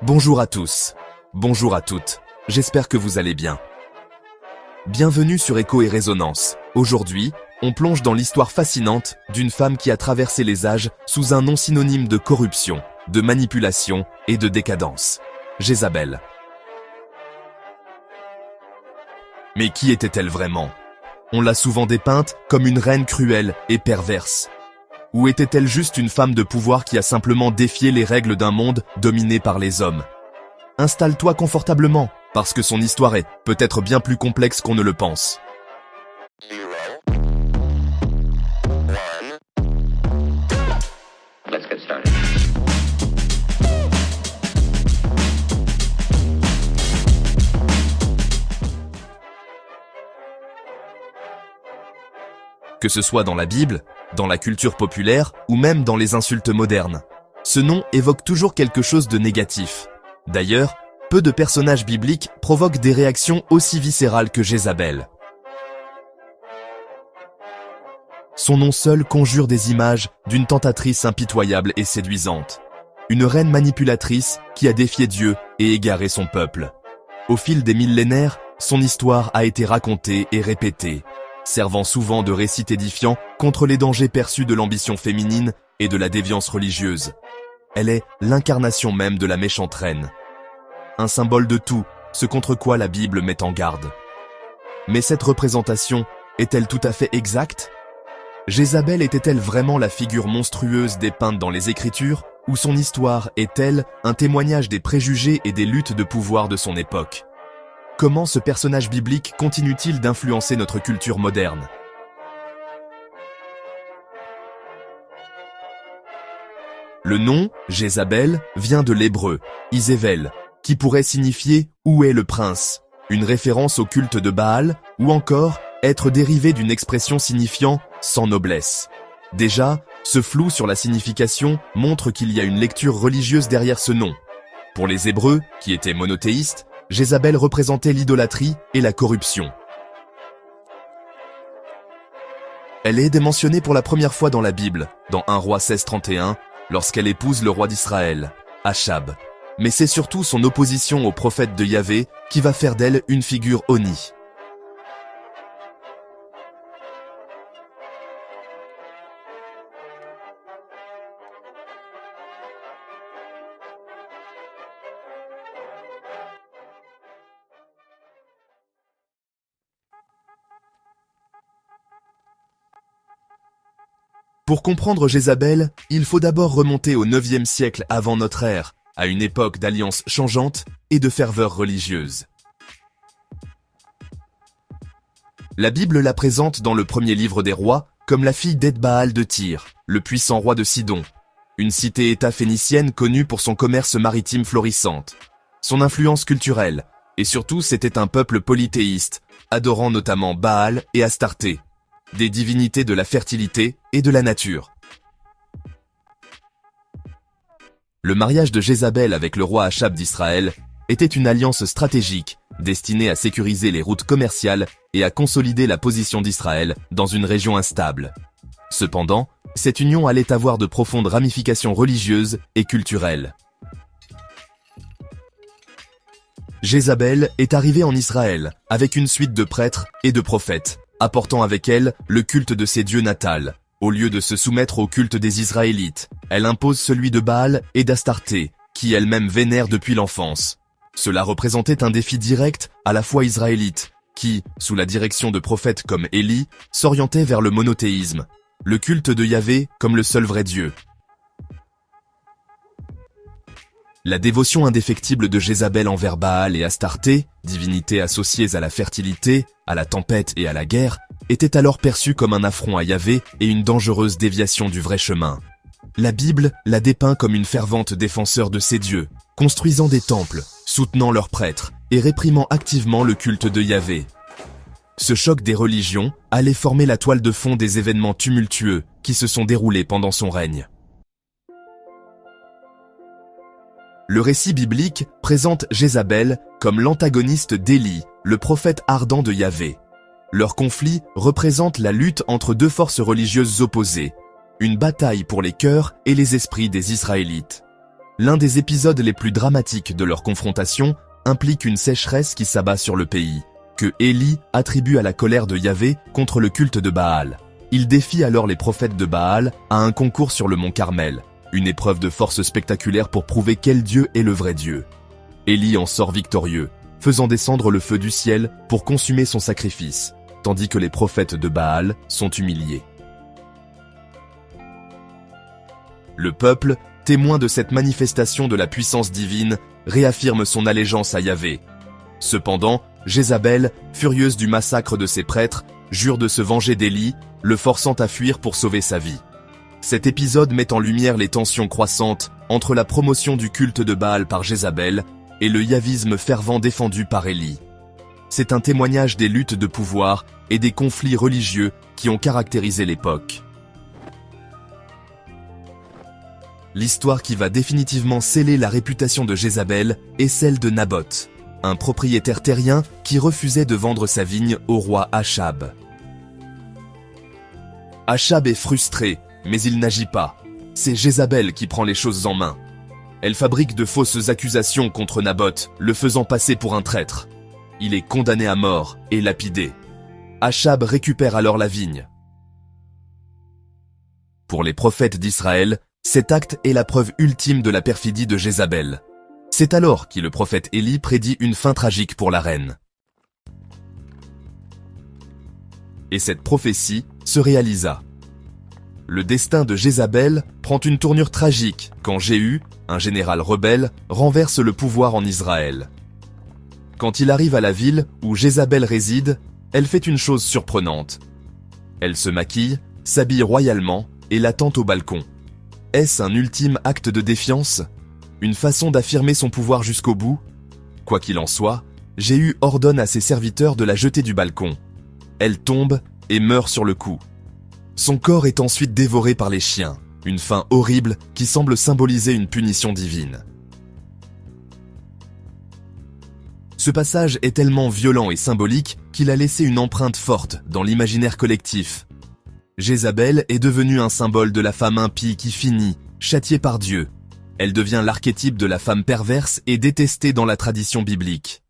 Bonjour à tous, bonjour à toutes, j'espère que vous allez bien. Bienvenue sur Écho et Résonance. Aujourd'hui, on plonge dans l'histoire fascinante d'une femme qui a traversé les âges sous un nom synonyme de corruption, de manipulation et de décadence. Jézabel. Mais qui était-elle vraiment? On l'a souvent dépeinte comme une reine cruelle et perverse. Ou était-elle juste une femme de pouvoir qui a simplement défié les règles d'un monde dominé par les hommes? Installe-toi confortablement, parce que son histoire est peut-être bien plus complexe qu'on ne le pense. Let's get started. Que ce soit dans la Bible, dans la culture populaire ou même dans les insultes modernes, ce nom évoque toujours quelque chose de négatif. D'ailleurs, peu de personnages bibliques provoquent des réactions aussi viscérales que Jézabel. Son nom seul conjure des images d'une tentatrice impitoyable et séduisante. Une reine manipulatrice qui a défié Dieu et égaré son peuple. Au fil des millénaires, son histoire a été racontée et répétée, servant souvent de récit édifiant contre les dangers perçus de l'ambition féminine et de la déviance religieuse. Elle est l'incarnation même de la méchante reine. Un symbole de tout ce contre quoi la Bible met en garde. Mais cette représentation est-elle tout à fait exacte? Jézabel était-elle vraiment la figure monstrueuse dépeinte dans les Écritures, ou son histoire est-elle un témoignage des préjugés et des luttes de pouvoir de son époque? Comment ce personnage biblique continue-t-il d'influencer notre culture moderne? Le nom, Jézabel, vient de l'hébreu, Izével, qui pourrait signifier « où est le prince », une référence au culte de Baal, ou encore être dérivé d'une expression signifiant « sans noblesse ». Déjà, ce flou sur la signification montre qu'il y a une lecture religieuse derrière ce nom. Pour les Hébreux, qui étaient monothéistes, Jézabel représentait l'idolâtrie et la corruption. Elle est mentionnée pour la première fois dans la Bible, dans 1 Roi 16:31, lorsqu'elle épouse le roi d'Israël, Achab. Mais c'est surtout son opposition au prophète de Yahvé qui va faire d'elle une figure honnie. Pour comprendre Jézabel, il faut d'abord remonter au 9e siècle avant notre ère, à une époque d'alliances changeantes et de ferveur religieuse. La Bible la présente dans le premier livre des rois comme la fille d'Ed-Baal de Tyr, le puissant roi de Sidon, une cité-État phénicienne connue pour son commerce maritime florissante, son influence culturelle, et surtout c'était un peuple polythéiste, adorant notamment Baal et Astarté, des divinités de la fertilité et de la nature. Le mariage de Jézabel avec le roi Achab d'Israël était une alliance stratégique destinée à sécuriser les routes commerciales et à consolider la position d'Israël dans une région instable. Cependant, cette union allait avoir de profondes ramifications religieuses et culturelles. Jézabel est arrivée en Israël avec une suite de prêtres et de prophètes, apportant avec elle le culte de ses dieux natals. Au lieu de se soumettre au culte des Israélites, elle impose celui de Baal et d'Astarté, qui elle-même vénère depuis l'enfance. Cela représentait un défi direct à la foi israélite, qui, sous la direction de prophètes comme Élie, s'orientait vers le monothéisme, le culte de Yahvé comme le seul vrai Dieu. La dévotion indéfectible de Jézabel envers Baal et Astarté, divinités associées à la fertilité, à la tempête et à la guerre, était alors perçue comme un affront à Yahvé et une dangereuse déviation du vrai chemin. La Bible la dépeint comme une fervente défenseur de ses dieux, construisant des temples, soutenant leurs prêtres et réprimant activement le culte de Yahvé. Ce choc des religions allait former la toile de fond des événements tumultueux qui se sont déroulés pendant son règne. Le récit biblique présente Jézabel comme l'antagoniste d'Élie, le prophète ardent de Yahvé. Leur conflit représente la lutte entre deux forces religieuses opposées, une bataille pour les cœurs et les esprits des Israélites. L'un des épisodes les plus dramatiques de leur confrontation implique une sécheresse qui s'abat sur le pays, que Élie attribue à la colère de Yahvé contre le culte de Baal. Il défie alors les prophètes de Baal à un concours sur le mont Carmel, une épreuve de force spectaculaire pour prouver quel Dieu est le vrai Dieu. Élie en sort victorieux, faisant descendre le feu du ciel pour consumer son sacrifice, tandis que les prophètes de Baal sont humiliés. Le peuple, témoin de cette manifestation de la puissance divine, réaffirme son allégeance à Yahvé. Cependant, Jézabel, furieuse du massacre de ses prêtres, jure de se venger d'Élie, le forçant à fuir pour sauver sa vie. Cet épisode met en lumière les tensions croissantes entre la promotion du culte de Baal par Jézabel et le yavisme fervent défendu par Élie. C'est un témoignage des luttes de pouvoir et des conflits religieux qui ont caractérisé l'époque. L'histoire qui va définitivement sceller la réputation de Jézabel est celle de Naboth, un propriétaire terrien qui refusait de vendre sa vigne au roi Achab. Achab est frustré, mais il n'agit pas. C'est Jézabel qui prend les choses en main. Elle fabrique de fausses accusations contre Naboth, le faisant passer pour un traître. Il est condamné à mort et lapidé. Achab récupère alors la vigne. Pour les prophètes d'Israël, cet acte est la preuve ultime de la perfidie de Jézabel. C'est alors que le prophète Élie prédit une fin tragique pour la reine. Et cette prophétie se réalisa. Le destin de Jézabel prend une tournure tragique quand Jéhu, un général rebelle, renverse le pouvoir en Israël. Quand il arrive à la ville où Jézabel réside, elle fait une chose surprenante. Elle se maquille, s'habille royalement et l'attend au balcon. Est-ce un ultime acte de défiance? Une façon d'affirmer son pouvoir jusqu'au bout? Quoi qu'il en soit, Jéhu ordonne à ses serviteurs de la jeter du balcon. Elle tombe et meurt sur le coup. Son corps est ensuite dévoré par les chiens, une fin horrible qui semble symboliser une punition divine. Ce passage est tellement violent et symbolique qu'il a laissé une empreinte forte dans l'imaginaire collectif. Jézabel est devenue un symbole de la femme impie qui finit, châtiée par Dieu. Elle devient l'archétype de la femme perverse et détestée dans la tradition biblique.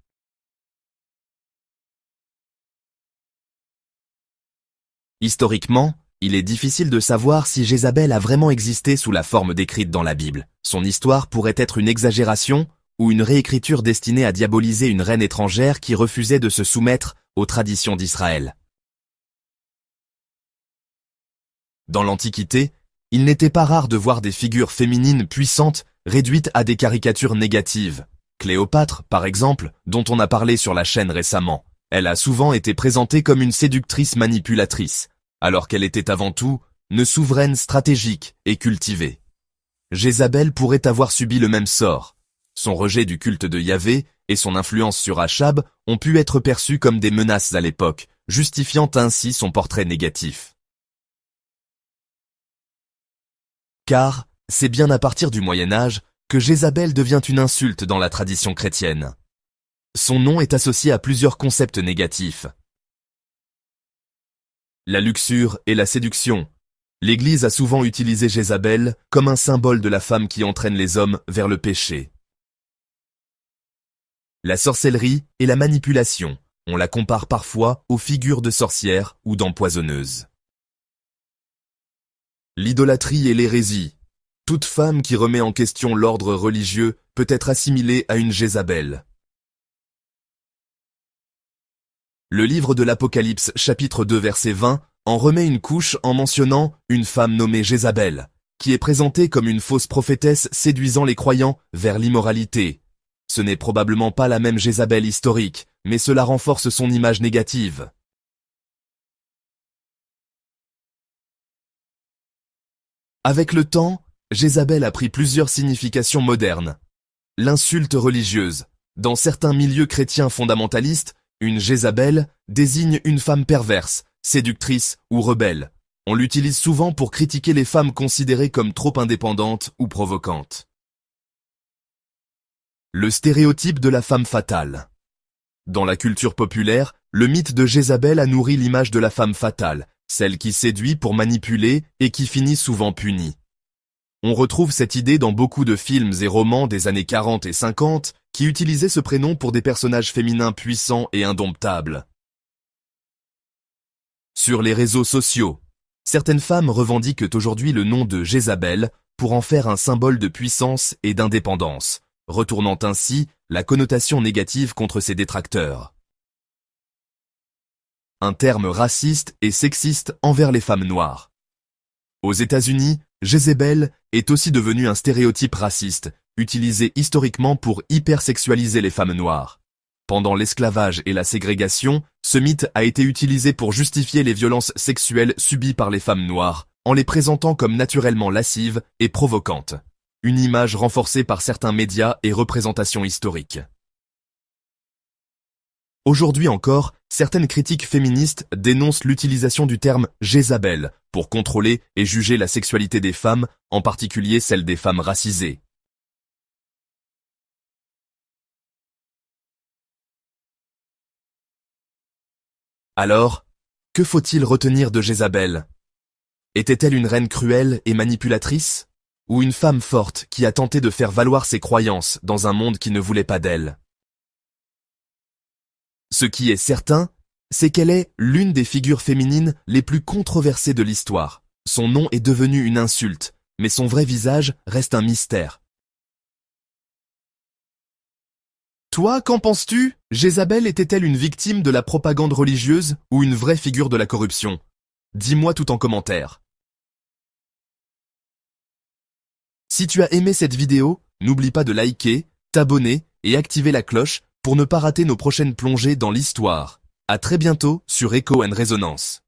Historiquement, il est difficile de savoir si Jézabel a vraiment existé sous la forme décrite dans la Bible. Son histoire pourrait être une exagération ou une réécriture destinée à diaboliser une reine étrangère qui refusait de se soumettre aux traditions d'Israël. Dans l'Antiquité, il n'était pas rare de voir des figures féminines puissantes réduites à des caricatures négatives. Cléopâtre, par exemple, dont on a parlé sur la chaîne récemment, elle a souvent été présentée comme une séductrice manipulatrice, alors qu'elle était avant tout une souveraine stratégique et cultivée. Jézabel pourrait avoir subi le même sort. Son rejet du culte de Yahvé et son influence sur Achab ont pu être perçus comme des menaces à l'époque, justifiant ainsi son portrait négatif. Car c'est bien à partir du Moyen-Âge que Jézabel devient une insulte dans la tradition chrétienne. Son nom est associé à plusieurs concepts négatifs. La luxure et la séduction. L'Église a souvent utilisé Jézabel comme un symbole de la femme qui entraîne les hommes vers le péché. La sorcellerie et la manipulation. On la compare parfois aux figures de sorcières ou d'empoisonneuses. L'idolâtrie et l'hérésie. Toute femme qui remet en question l'ordre religieux peut être assimilée à une Jézabel. Le livre de l'Apocalypse, chapitre 2, verset 20, en remet une couche en mentionnant une femme nommée Jézabel, qui est présentée comme une fausse prophétesse séduisant les croyants vers l'immoralité. Ce n'est probablement pas la même Jézabel historique, mais cela renforce son image négative. Avec le temps, Jézabel a pris plusieurs significations modernes. L'insulte religieuse. Dans certains milieux chrétiens fondamentalistes, une Jézabel désigne une femme perverse, séductrice ou rebelle. On l'utilise souvent pour critiquer les femmes considérées comme trop indépendantes ou provocantes. Le stéréotype de la femme fatale. Dans la culture populaire, le mythe de Jézabel a nourri l'image de la femme fatale, celle qui séduit pour manipuler et qui finit souvent punie. On retrouve cette idée dans beaucoup de films et romans des années 40 et 50 qui utilisaient ce prénom pour des personnages féminins puissants et indomptables. Sur les réseaux sociaux, certaines femmes revendiquent aujourd'hui le nom de Jézabel pour en faire un symbole de puissance et d'indépendance, retournant ainsi la connotation négative contre ses détracteurs. Un terme raciste et sexiste envers les femmes noires. Aux États-Unis, Jézabel est aussi devenu un stéréotype raciste, utilisé historiquement pour hypersexualiser les femmes noires. Pendant l'esclavage et la ségrégation, ce mythe a été utilisé pour justifier les violences sexuelles subies par les femmes noires, en les présentant comme naturellement lascives et provocantes. Une image renforcée par certains médias et représentations historiques. Aujourd'hui encore, certaines critiques féministes dénoncent l'utilisation du terme Jézabel pour contrôler et juger la sexualité des femmes, en particulier celle des femmes racisées. Alors, que faut-il retenir de Jézabel? Était-elle une reine cruelle et manipulatrice? Ou une femme forte qui a tenté de faire valoir ses croyances dans un monde qui ne voulait pas d'elle? Ce qui est certain, c'est qu'elle est l'une des figures féminines les plus controversées de l'histoire. Son nom est devenu une insulte, mais son vrai visage reste un mystère. Toi, qu'en penses-tu? Jézabel était-elle une victime de la propagande religieuse ou une vraie figure de la corruption? Dis-moi tout en commentaire. Si tu as aimé cette vidéo, n'oublie pas de liker, t'abonner et activer la cloche pour ne pas rater nos prochaines plongées dans l'histoire. À très bientôt sur Echo & Résonance.